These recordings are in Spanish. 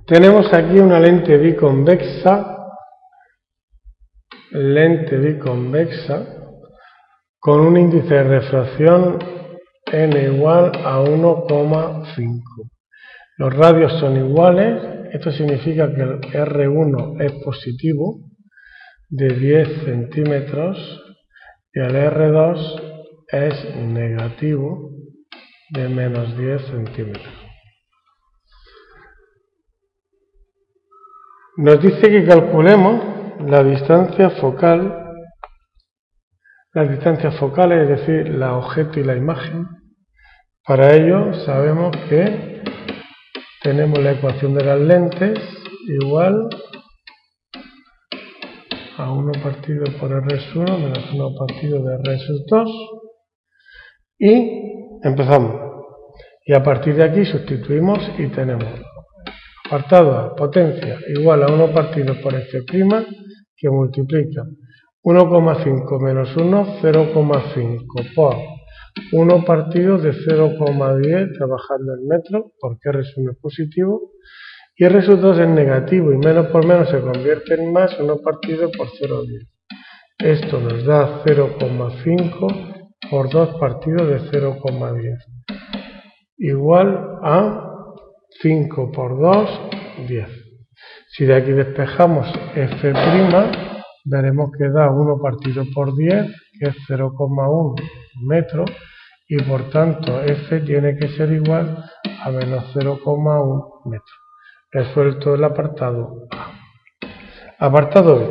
Tenemos aquí una lente biconvexa, con un índice de refracción n igual a 1,5. Los radios son iguales, esto significa que el R1 es positivo de 10 centímetros y el R2 es negativo de menos 10 centímetros. Nos dice que calculemos la distancia focal, las distancias focales, es decir, la objeto y la imagen. Para ello sabemos que tenemos la ecuación de las lentes igual a 1 partido por R1 menos 1 partido de R2 y empezamos. Y a partir de aquí sustituimos y tenemos apartado A, potencia igual a 1 partido por F' que multiplica 1,5 menos 1, 0,5 por 1 partido de 0,10 trabajando en metros porque R1 es positivo y R2 es negativo y menos por menos se convierte en más 1 partido por 0,10. Esto nos da 0,5 por 2 partidos de 0,10 igual a 5 por 2, 10. Si de aquí despejamos F', veremos que da 1 partido por 10, que es 0,1 metros, y por tanto F tiene que ser igual a menos 0,1 metros. Resuelto el apartado A. Apartado B.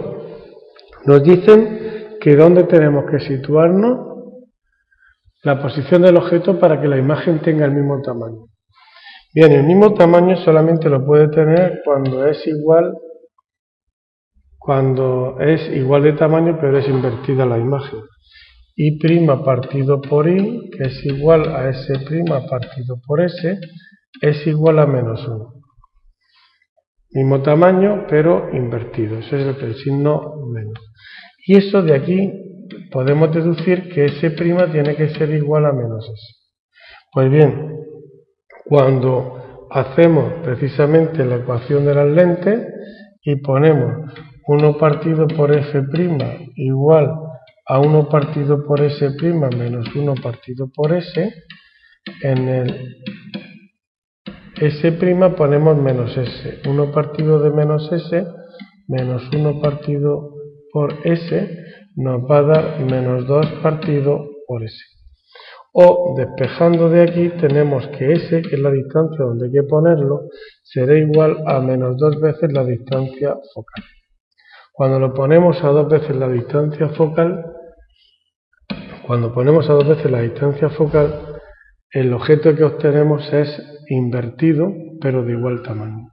Nos dicen que dónde tenemos que situarnos la posición del objeto para que la imagen tenga el mismo tamaño. Bien, el mismo tamaño solamente lo puede tener cuando es igual de tamaño pero es invertida la imagen. I' partido por I, que es igual a S' partido por S, es igual a menos 1. Mismo tamaño pero invertido, ese es el signo menos. Y eso de aquí podemos deducir que S' tiene que ser igual a menos S. Pues bien, cuando hacemos precisamente la ecuación de las lentes y ponemos 1 partido por F' igual a 1 partido por S' menos 1 partido por S, en el S' ponemos menos S. 1 partido de menos S menos 1 partido por S nos va a dar menos 2 partido por S. O, despejando de aquí, tenemos que S, que es la distancia donde hay que ponerlo, será igual a menos 2 veces la distancia focal. Cuando lo ponemos a 2 veces la distancia focal, el objeto que obtenemos es invertido, pero de igual tamaño.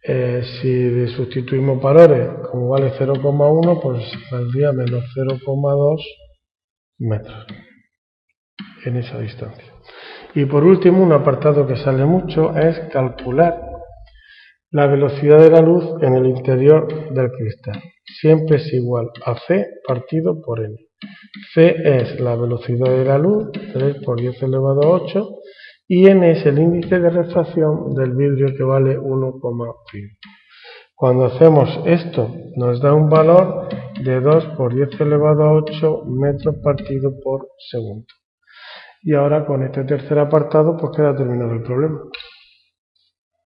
Si sustituimos valores, como vale 0,1, pues valdría menos 0,2 metros en esa distancia. Y por último, un apartado que sale mucho es calcular la velocidad de la luz en el interior del cristal. Siempre es igual a C partido por N. C es la velocidad de la luz, 3 por 10 elevado a 8, y N es el índice de refracción del vidrio que vale 1,5. Cuando hacemos esto nos da un valor de 2 por 10 elevado a 8 metros partido por segundo. Y ahora con este tercer apartado pues queda terminado el problema.